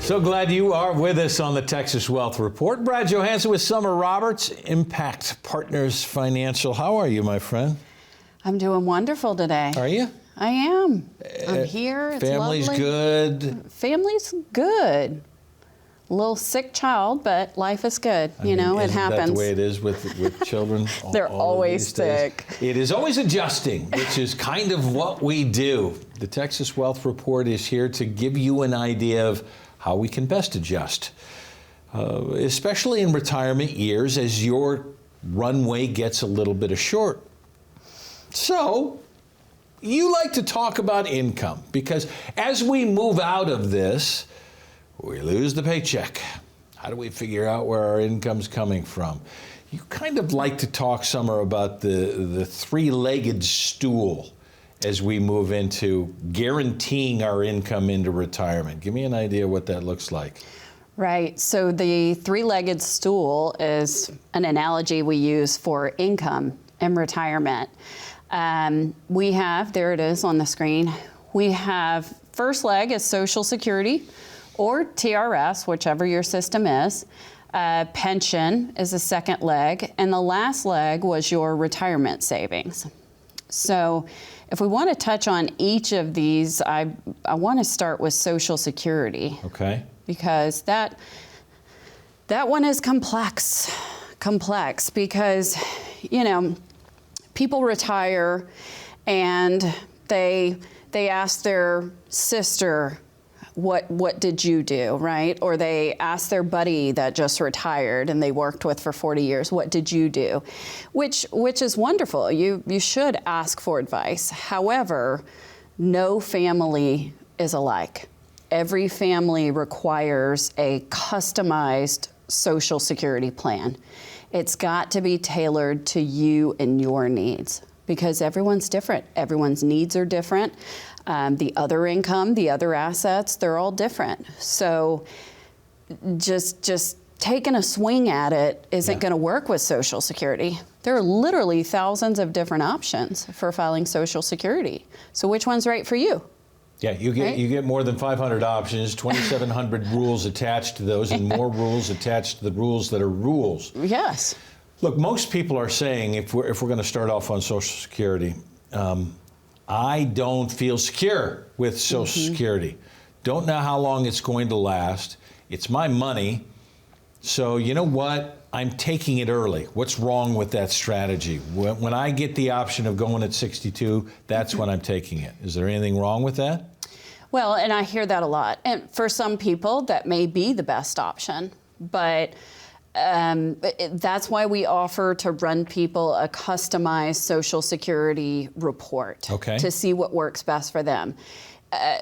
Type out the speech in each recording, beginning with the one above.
So glad you are with us on the Texas Wealth Report. Brad Johansson with Summer Roberts, Impact Partners Financial. How are you, my friend? I'm doing wonderful today. Are you? I am. I'm here. It's Family's lovely. Good. Family's good. A little sick child, but life is good. You know, it happens. Isn't that the way it is with children? They're always sick. It is always adjusting, which is kind of what we do. The Texas Wealth Report is here to give you an idea of how we can best adjust, especially in retirement years as your runway gets a little bit short. So, you like to talk about income because as we move out of this, we lose the paycheck. How do we figure out where our income's coming from? You kind of like to talk, Summer, about the three-legged stool as we move into guaranteeing our income into retirement. Give me an idea what that looks like. Right. So the three-legged stool is an analogy we use for income in retirement. We have, there it is on the screen, we have first leg is Social Security or TRS, whichever your system is. Pension is the second leg, and the last leg was your retirement savings. So if we want to touch on each of these, I want to start with Social Security. Okay. Because that one is complex because, you know, people retire and they ask their sister, what did you do, right? Or they ask their buddy that just retired and they worked with for 40 years, what did you do? Which is wonderful. You should ask for advice. However, no family is alike. Every family requires a customized Social Security plan. It's got to be tailored to you and your needs because everyone's different. Everyone's needs are different. The other income, the other assets, they're all different. So just taking a swing at it isn't going to work with Social Security. There are literally thousands of different options for filing Social Security. So which one's right for you? Yeah, you get more than 500 options, 2,700 rules attached to those, and more rules attached to the rules that are rules. Yes. Look, most people are saying, if we're going to start off on Social Security, I don't feel secure with Social Security. Don't know how long it's going to last. It's my money. So you know what? I'm taking it early. What's wrong with that strategy? When I get the option of going at 62, that's when I'm taking it. Is there anything wrong with that? Well, and I hear that a lot. And for some people, that may be the best option. But that's why we offer to run people a customized Social Security report to see what works best for them.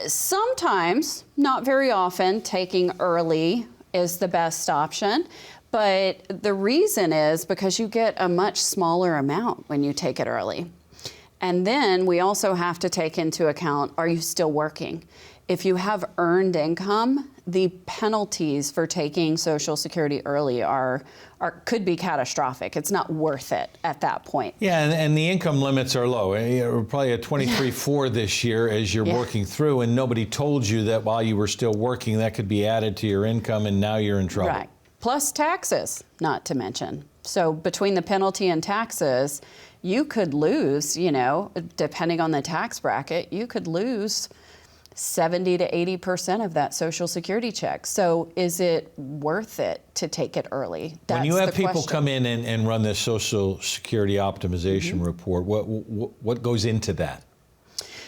Sometimes, not very often, taking early is the best option. But the reason is because you get a much smaller amount when you take it early. And then we also have to take into account, are you still working? If you have earned income, the penalties for taking Social Security early could be catastrophic. It's not worth it at that point. Yeah, and the income limits are low. You're probably at 23.4 this year as you're working through, and nobody told you that while you were still working, that could be added to your income, and now you're in trouble. Right. Plus taxes, not to mention. So between the penalty and taxes, you could lose, you know, depending on the tax bracket, you could lose 70 to 80% of that Social Security check. So is it worth it to take it early? That's when you have people question. come in and run this Social Security optimization report, what goes into that?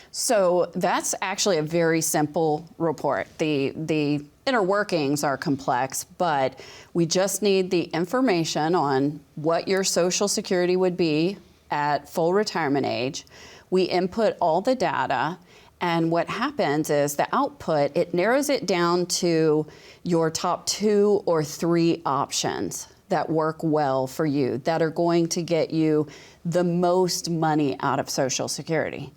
So that's actually a very simple report. The inner workings are complex, but we just need the information on what your Social Security would be at full retirement age. We input all the data, and what happens is the output, it narrows it down to your top 2 or 3 options that work well for you, that are going to get you the most money out of Social Security.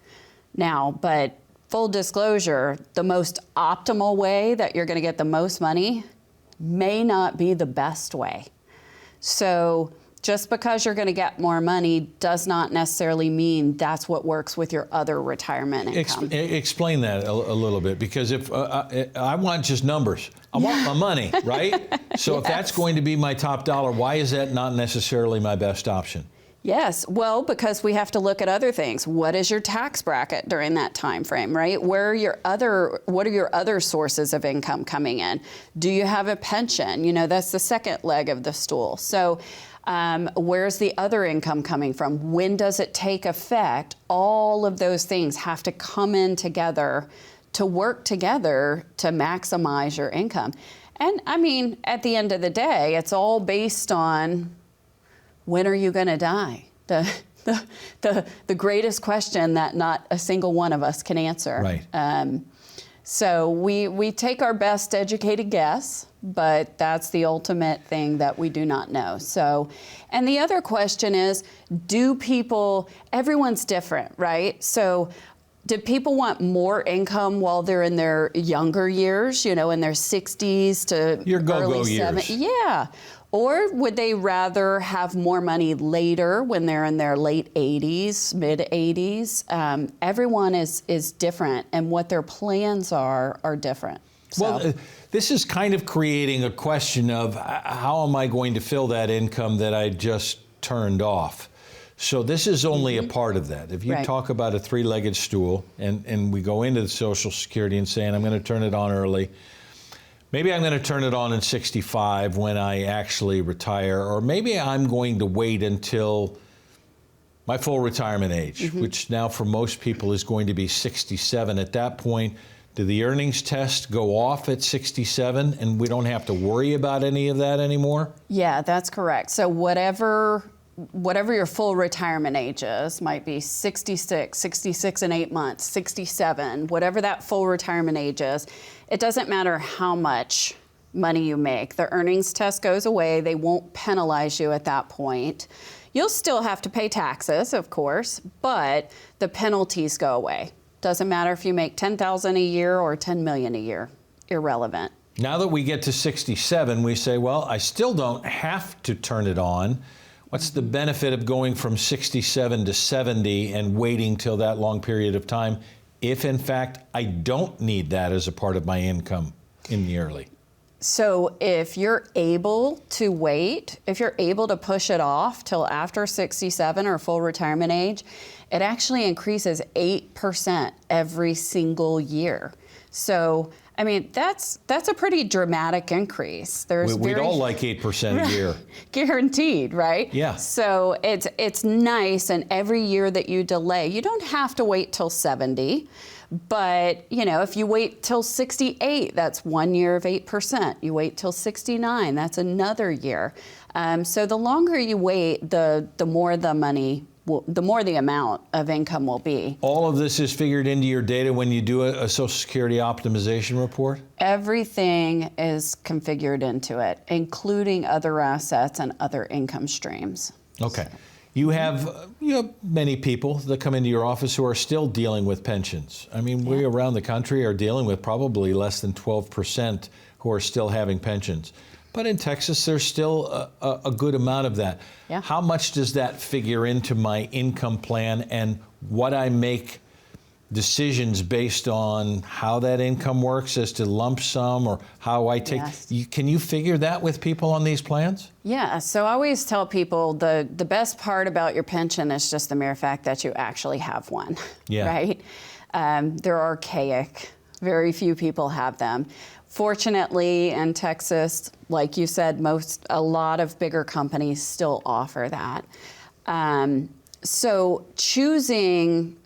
Now, but full disclosure, the most optimal way that you're going to get the most money may not be the best way. So Just because you're going to get more money does not necessarily mean that's what works with your other retirement income. Explain that a little bit, because if I want just numbers, I want my money, right? So if that's going to be my top dollar, why is that not necessarily my best option? Yes, well, because we have to look at other things. What is your tax bracket during that time frame, right? What are your other sources of income coming in? Do you have a pension? You know, that's the second leg of the stool. So where's the other income coming from? When does it take effect? All of those things have to come in together to work together to maximize your income. And I mean, at the end of the day, it's all based on, when are you going to die? The greatest question that not a single one of us can answer. Right. So we take our best educated guess, but that's the ultimate thing that we do not know. So, and the other question is, everyone's different, right? So do people want more income while they're in their younger years, you know, in their 60s to your go-go early years? 70s? Yeah. Or would they rather have more money later when they're in their late 80s, mid 80s? Everyone is different, and what their plans are different. So. Well, this is kind of creating a question of how am I going to fill that income that I just turned off? So this is only a part of that. If you talk about a three-legged stool and we go into the Social Security and saying, I'm going to turn it on early, maybe I'm going to turn it on in 65 when I actually retire, or maybe I'm going to wait until my full retirement age, which now for most people is going to be 67. At that point, do the earnings test go off at 67 and we don't have to worry about any of that anymore? Yeah, that's correct. So whatever your full retirement age is, might be 66 and 8 months, 67, whatever that full retirement age is, it doesn't matter how much money you make. The earnings test goes away. They won't penalize you at that point. You'll still have to pay taxes, of course, but the penalties go away. Doesn't matter if you make $10,000 a year or $10 million a year, irrelevant. Now that we get to 67, we say, well, I still don't have to turn it on. What's the benefit of going from 67 to 70 and waiting till that long period of time if, in fact, I don't need that as a part of my income in the early? So if you're able to wait, if you're able to push it off till after 67 or full retirement age, it actually increases 8% every single year. So, I mean, that's a pretty dramatic increase. We'd all like 8% a year. Guaranteed, right? Yeah. So it's nice, and every year that you delay, you don't have to wait till 70. But, you know, if you wait till 68, that's 1 year of 8%. You wait till 69, that's another year. So the longer you wait, the more the money, the more the amount of income will be. All of this is figured into your data when you do a Social Security optimization report? Everything is configured into it, including other assets and other income streams. Okay. You have many people that come into your office who are still dealing with pensions. I mean, we around the country are dealing with probably less than 12% who are still having pensions. But in Texas, there's still a good amount of that. Yeah. How much does that figure into my income plan and what I make decisions based on how that income works as to lump sum or how I take? Yes. Can you figure that with people on these plans? Yeah, so I always tell people the best part about your pension is just the mere fact that you actually have one, right? They're archaic. Very few people have them. Fortunately, in Texas, like you said, a lot of bigger companies still offer that. So choosing,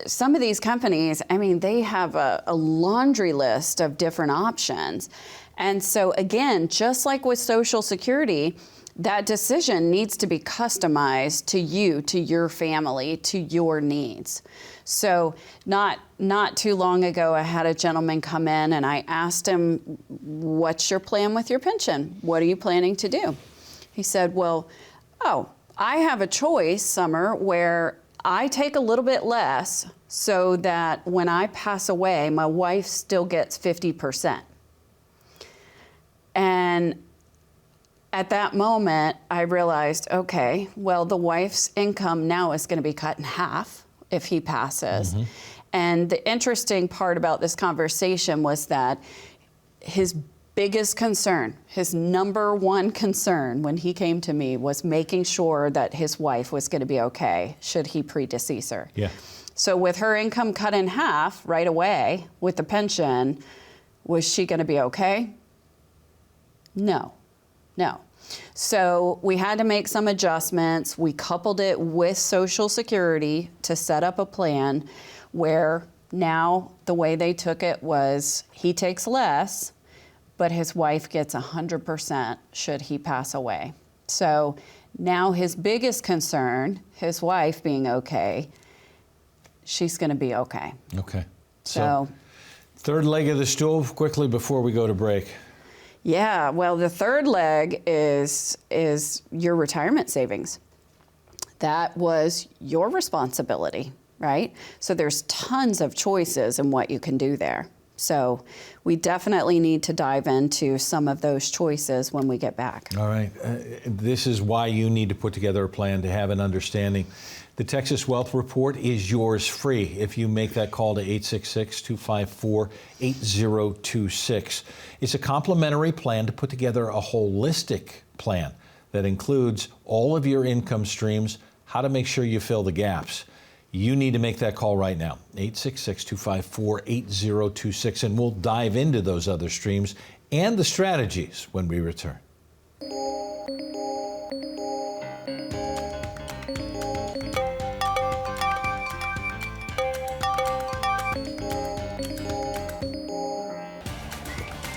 some of these companies, I mean, they have a laundry list of different options. And so again, just like with Social Security, that decision needs to be customized to you, to your family, to your needs. So not too long ago, I had a gentleman come in and I asked him, what's your plan with your pension? What are you planning to do? He said, well, I have a choice, Summer, where I take a little bit less so that when I pass away, my wife still gets 50%. And at that moment, I realized, okay, well, the wife's income now is going to be cut in half if he passes. And the interesting part about this conversation was that his biggest concern, his number one concern when he came to me was making sure that his wife was going to be okay should he predecease her. Yeah. So with her income cut in half right away with the pension, was she going to be okay? No, no. So we had to make some adjustments. We coupled it with Social Security to set up a plan where now the way they took it was he takes less, but his wife gets 100% should he pass away. So now his biggest concern, his wife being okay, she's going to be okay. Okay. So third leg of the stool, quickly before we go to break. Yeah, well, the third leg is your retirement savings. That was your responsibility, right? So there's tons of choices in what you can do there. So we definitely need to dive into some of those choices when we get back. All right. This is why you need to put together a plan to have an understanding. The Texas Wealth Report is yours free if you make that call to 866-254-8026. It's a complimentary plan to put together a holistic plan that includes all of your income streams, how to make sure you fill the gaps. You need to make that call right now, 866-254-8026, and we'll dive into those other streams and the strategies when we return.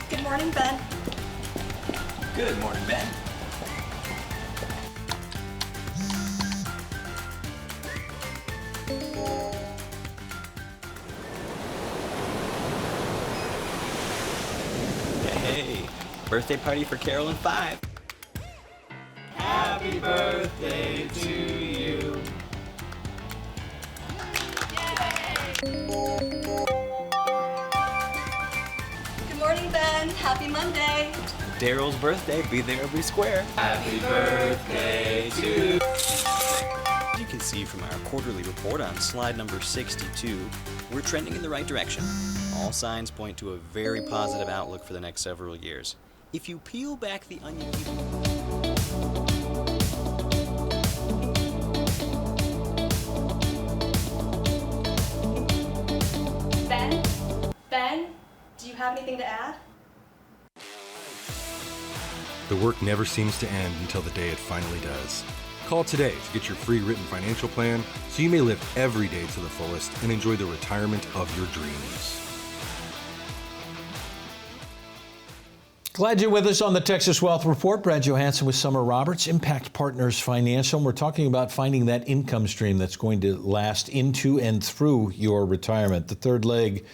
Good morning, Ben. Good morning, Ben. Hey, birthday party for Carol and 5. Happy birthday to you. Good morning, Ben. Happy Monday. Daryl's birthday, be there or be square. Happy birthday to you. As you can see from our quarterly report on slide number 62, we're trending in the right direction. All signs point to a very positive outlook for the next several years. If you peel back the onion Ben, do you have anything to add? The work never seems to end until the day it finally does. Call today to get your free written financial plan so you may live every day to the fullest and enjoy the retirement of your dreams. Glad you're with us on the Texas Wealth Report. Brad Johansson with Summer Roberts, Impact Partners Financial. And we're talking about finding that income stream that's going to last into and through your retirement. The third leg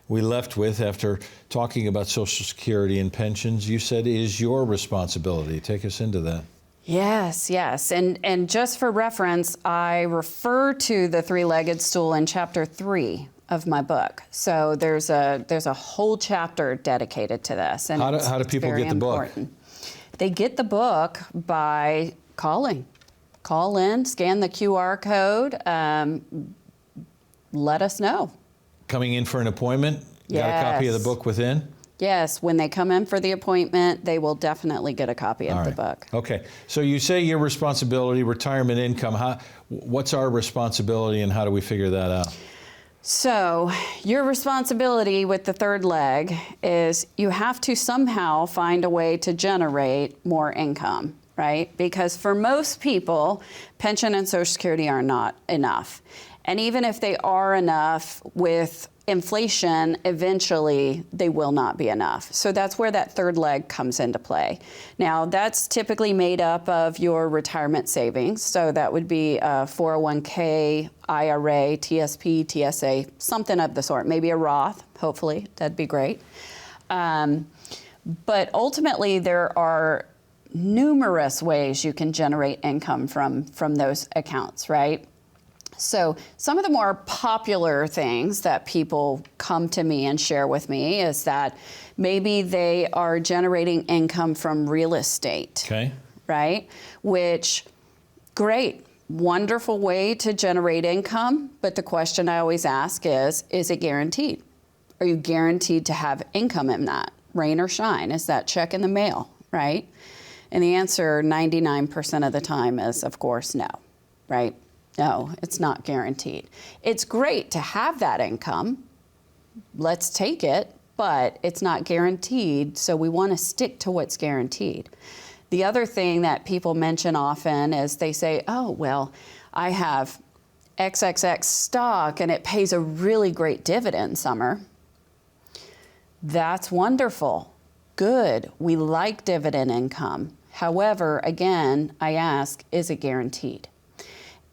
we left with after talking about Social Security and pensions, you said is your responsibility. Take us into that. Yes, yes. And just for reference, I refer to the three-legged stool in chapter 3 of my book. So there's a whole chapter dedicated to this. And How do people very get the book? important. They get the book by calling. Call in, scan the QR code, let us know. Coming in for an appointment? Got a copy of the Yes. book within? Yes, when they come in for the appointment, they will definitely get a copy of All the right. book. Okay. So you say your responsibility, retirement income. What's our responsibility and how do we figure that out? So your responsibility with the third leg is you have to somehow find a way to generate more income, right? Because for most people, pension and Social Security are not enough. And even if they are enough, with inflation, eventually they will not be enough. So that's where that third leg comes into play. Now, that's typically made up of your retirement savings. So that would be a 401k, IRA, TSP, TSA, something of the sort. Maybe a Roth, hopefully. That'd be great. But ultimately, there are numerous ways you can generate income from those accounts, right? So some of the more popular things that people come to me and share with me is that maybe they are generating income from real estate, Okay. right? Which, great, wonderful way to generate income, but the question I always ask is it guaranteed? Are you guaranteed to have income in that? Rain or shine? Is that check in the mail, right? And the answer 99% of the time is, of course, no, right? No, it's not guaranteed. It's great to have that income. Let's take it, but it's not guaranteed, so we want to stick to what's guaranteed. The other thing that people mention often is they say, oh, well, I have XXX stock and it pays a really great dividend, Summer. That's wonderful. Good. We like dividend income. However, again, I ask, is it guaranteed?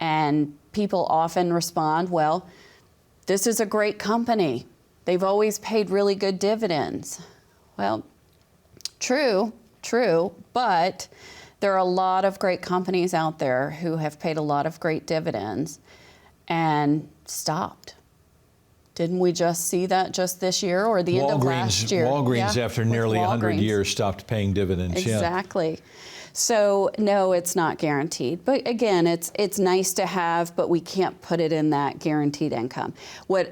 And people often respond, well, this is a great company. They've always paid really good dividends. Well, true, but there are a lot of great companies out there who have paid a lot of great dividends and stopped. Didn't we just see that just this year or the end of last year? Walgreens, Yeah, after with nearly 100 Walgreens. years, stopped paying dividends. Exactly. Yeah. So no, it's not guaranteed. But again, it's nice to have, but we can't put it in that guaranteed income.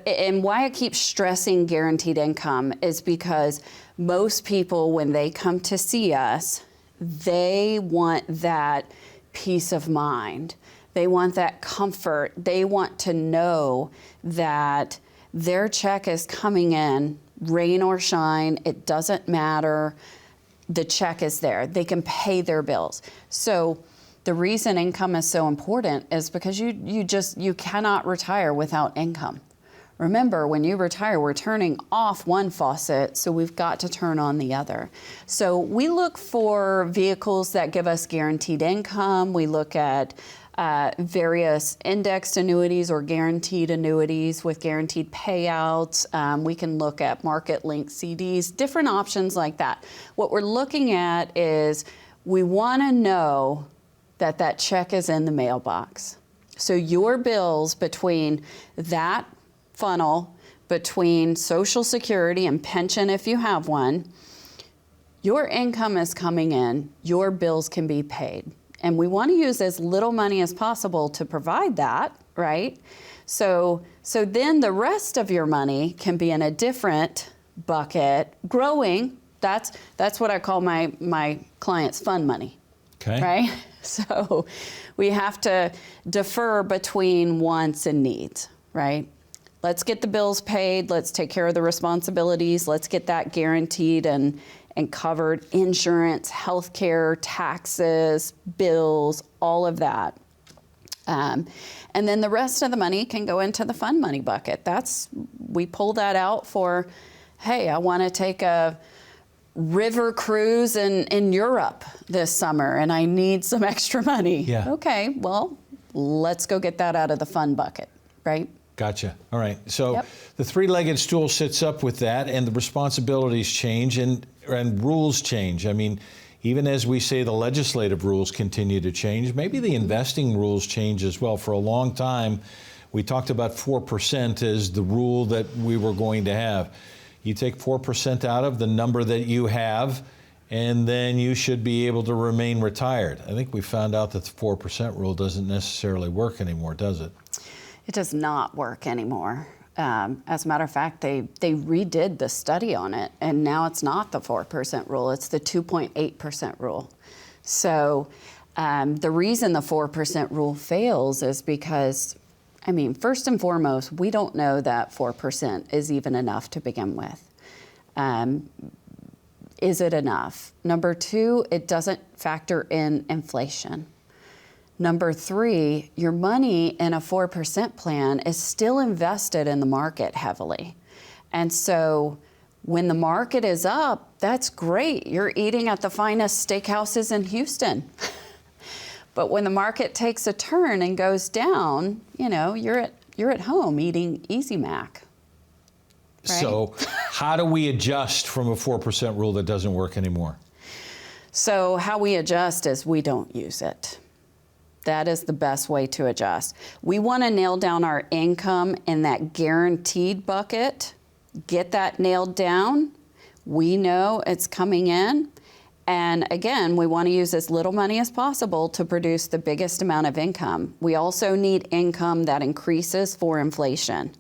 And why I keep stressing guaranteed income is because most people, when they come to see us, they want that peace of mind. They want that comfort. They want to know that their check is coming in, rain or shine, it doesn't matter. The check is there. They can pay their bills. So the reason income is so important is because you cannot retire without income. Remember, when you retire, we're turning off one faucet, so we've got to turn on the other. So we look for vehicles that give us guaranteed income. We look at various indexed annuities or guaranteed annuities with guaranteed payouts. We can look at market-linked CDs, different options like that. What we're looking at is we want to know that that check is in the mailbox. So your bills between that funnel, between Social Security and pension if you have one, your income is coming in, your bills can be paid. And we want to use as little money as possible to provide that, right? So then the rest of your money can be in a different bucket, growing. That's what I call my clients' fund money, Okay. right? So we have to defer between wants and needs, right? Let's get the bills paid. Let's take care of the responsibilities. Let's get that guaranteed and covered. Insurance, healthcare, taxes, bills, all of that. And then the rest of the money can go into the fund money bucket. We pull that out for, hey, I want to take a river cruise in Europe this summer and I need some extra money. Yeah. Okay, well, let's go get that out of the fund bucket, right? Gotcha. All right. So Yep. the three-legged stool sits up with that, and the responsibilities change and rules change. I mean, even as we say the legislative rules continue to change, maybe the investing rules change as well. For a long time, we talked about 4% as the rule that we were going to have. You take 4% out of the number that you have, and then you should be able to remain retired. I think we found out that the 4% rule doesn't necessarily work anymore, does it? It does not work anymore. As a matter of fact, they redid the study on it, and now it's not the 4% rule, it's the 2.8% rule. So the reason the 4% rule fails is because, I mean, first and foremost, we don't know that 4% is even enough to begin with. Is it enough? Number two, it doesn't factor in inflation. Number three, your money in a 4% plan is still invested in the market heavily. And so when the market is up, that's great. You're eating at the finest steakhouses in Houston. But when the market takes a turn and goes down, you know, you're at home eating Easy Mac. Right? So how do we adjust from a 4% rule that doesn't work anymore? So how we adjust is we don't use it. That is the best way to adjust. We want to nail down our income in that guaranteed bucket, get that nailed down. We know it's coming in. And again, we want to use as little money as possible to produce the biggest amount of income. We also need income that increases for inflation,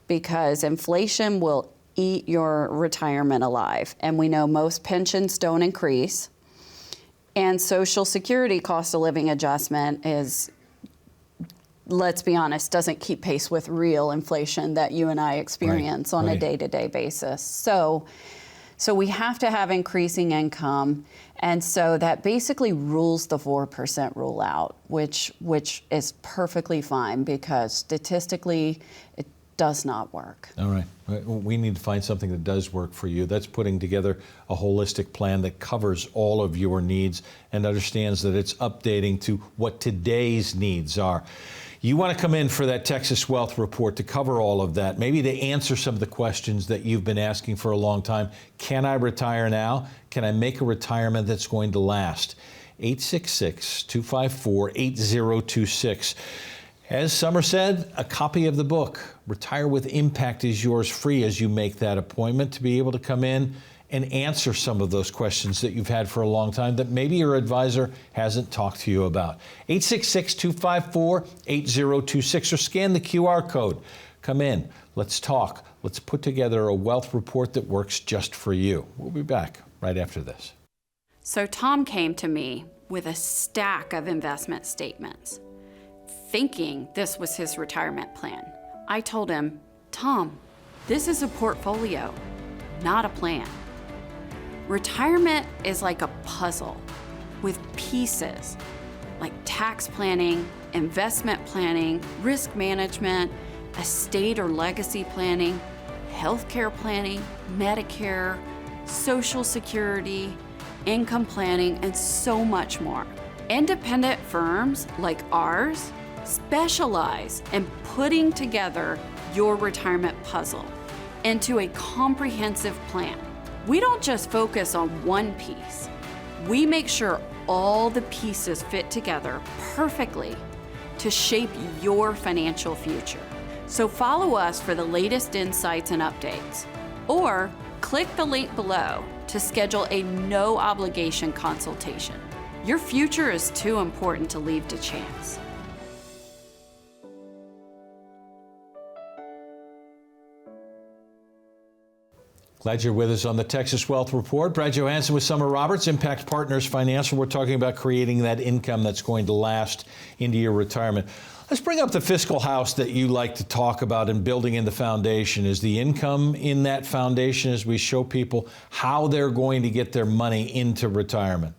because inflation will eat your retirement alive. And we know most pensions don't increase. And Social Security cost of living adjustment is, let's be honest, doesn't keep pace with real inflation that you and I experience on a day-to-day basis. So we have to have increasing income, and so that basically rules the 4% rule out, which is perfectly fine, because statistically it does not work. All right. We need to find something that does work for you. That's putting together a holistic plan that covers all of your needs and understands that it's updating to what today's needs are. You want to come in for that Texas Wealth Report to cover all of that, maybe to answer some of the questions that you've been asking for a long time. Can I retire now? Can I make a retirement that's going to last? 866-254-8026. As Summer said, a copy of the book, Retire with Impact, is yours free as you make that appointment to be able to come in and answer some of those questions that you've had for a long time that maybe your advisor hasn't talked to you about. 866-254-8026, or scan the QR code. Come in, let's talk. Let's put together a wealth report that works just for you. We'll be back right after this. So Tom came to me with a stack of investment statements, thinking this was his retirement plan. I told him, Tom, this is a portfolio, not a plan. Retirement is like a puzzle with pieces like tax planning, investment planning, risk management, estate or legacy planning, healthcare planning, Medicare, Social Security, income planning, and so much more. Independent firms like ours specialize in putting together your retirement puzzle into a comprehensive plan. We don't just focus on one piece. We make sure all the pieces fit together perfectly to shape your financial future. So follow us for the latest insights and updates, or click the link below to schedule a no-obligation consultation. Your future is too important to leave to chance. Glad you're with us on the Texas Wealth Report. Brad Johansson with Summer Roberts, Impact Partners Financial. We're talking about creating that income that's going to last into your retirement. Let's bring up the fiscal house that you like to talk about and building in the foundation. Is the income in that foundation as we show people how they're going to get their money into retirement?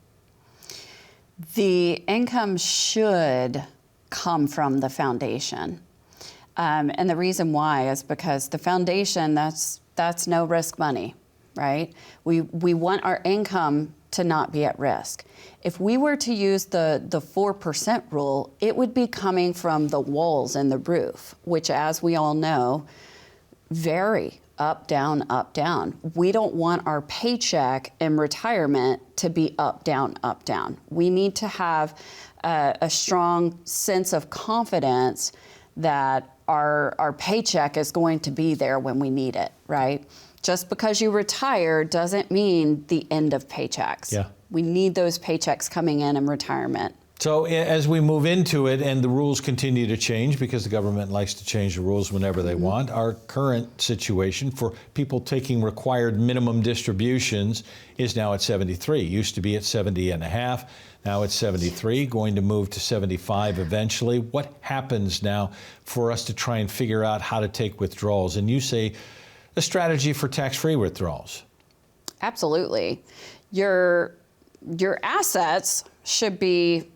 The income should come from the foundation. And the reason why is because the foundation, that's no risk money, right? We want our income to not be at risk. If we were to use the 4% rule, it would be coming from the walls and the roof, which, as we all know, vary up, down, up, down. We don't want our paycheck in retirement to be up, down, up, down. We need to have a strong sense of confidence that our paycheck is going to be there when we need it, right? Just because you retire doesn't mean the end of paychecks. Yeah. We need those paychecks coming in retirement. So as we move into it and the rules continue to change, because the government likes to change the rules whenever they want, our current situation for people taking required minimum distributions is now at 73. Used to be at 70 and a half. Now it's 73, going to move to 75 eventually. What happens now for us to try and figure out how to take withdrawals? And you say a strategy for tax-free withdrawals. Absolutely. Your assets should be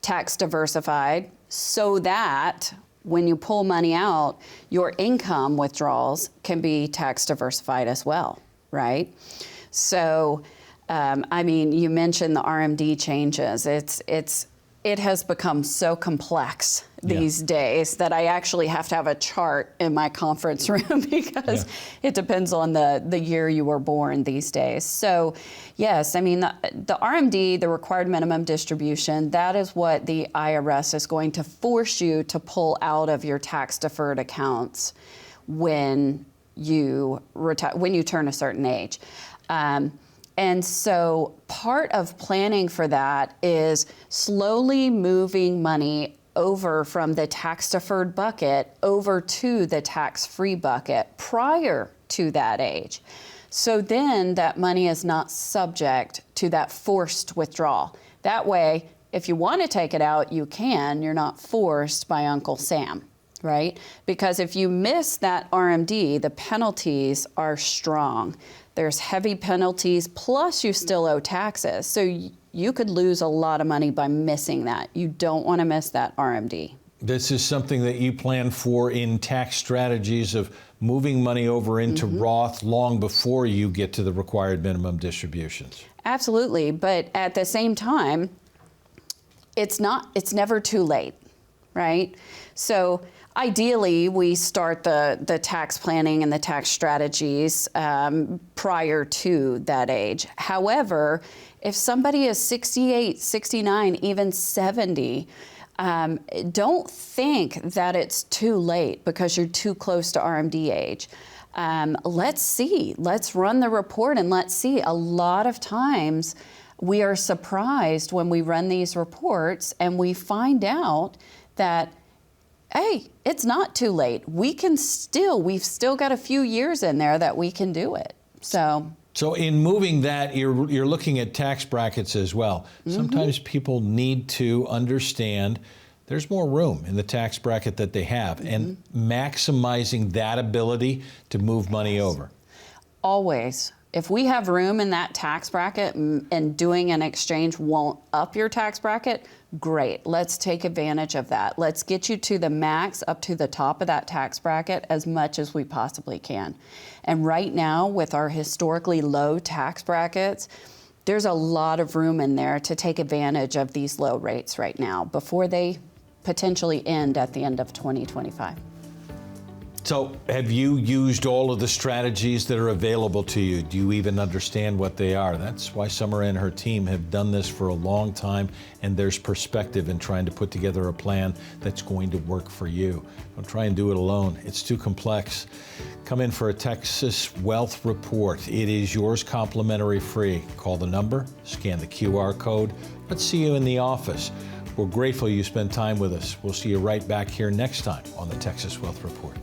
tax diversified so that when you pull money out, your income withdrawals can be tax diversified as well, right? So, I mean, you mentioned the RMD changes. It's it has become so complex these days that I actually have to have a chart in my conference room because it depends on the year you were born these days. So yes, I mean, the RMD, the required minimum distribution, that is what the IRS is going to force you to pull out of your tax deferred accounts when you turn a certain age. And so part of planning for that is slowly moving money over from the tax-deferred bucket over to the tax-free bucket prior to that age. So then that money is not subject to that forced withdrawal. That way, if you want to take it out, you can. You're not forced by Uncle Sam, right? Because if you miss that RMD, the penalties are strong. There's heavy penalties, plus you still owe taxes. So you could lose a lot of money by missing that. You don't want to miss that RMD. This is something that you plan for in tax strategies of moving money over into Roth long before you get to the required minimum distributions. Absolutely, but at the same time, it's never too late, right? So ideally, we start the tax planning and the tax strategies prior to that age. However, if somebody is 68, 69, even 70, don't think that it's too late because you're too close to RMD age. Let's run the report and let's see. A lot of times we are surprised when we run these reports and we find out that, hey, it's not too late. We've still got a few years in there that we can do it. So in moving that, you're looking at tax brackets as well. Sometimes people need to understand there's more room in the tax bracket that they have, and maximizing that ability to move money over. Always. If we have room in that tax bracket and doing an exchange won't up your tax bracket, great. Let's take advantage of that. Let's get you to the max, up to the top of that tax bracket as much as we possibly can. And right now, with our historically low tax brackets, there's a lot of room in there to take advantage of these low rates right now before they potentially end at the end of 2025. So have you used all of the strategies that are available to you? Do you even understand what they are? That's why Summer and her team have done this for a long time, and there's perspective in trying to put together a plan that's going to work for you. Don't try and do it alone. It's too complex. Come in for a Texas Wealth Report. It is yours complimentary free. Call the number, scan the QR code. Let's see you in the office. We're grateful you spent time with us. We'll see you right back here next time on the Texas Wealth Report.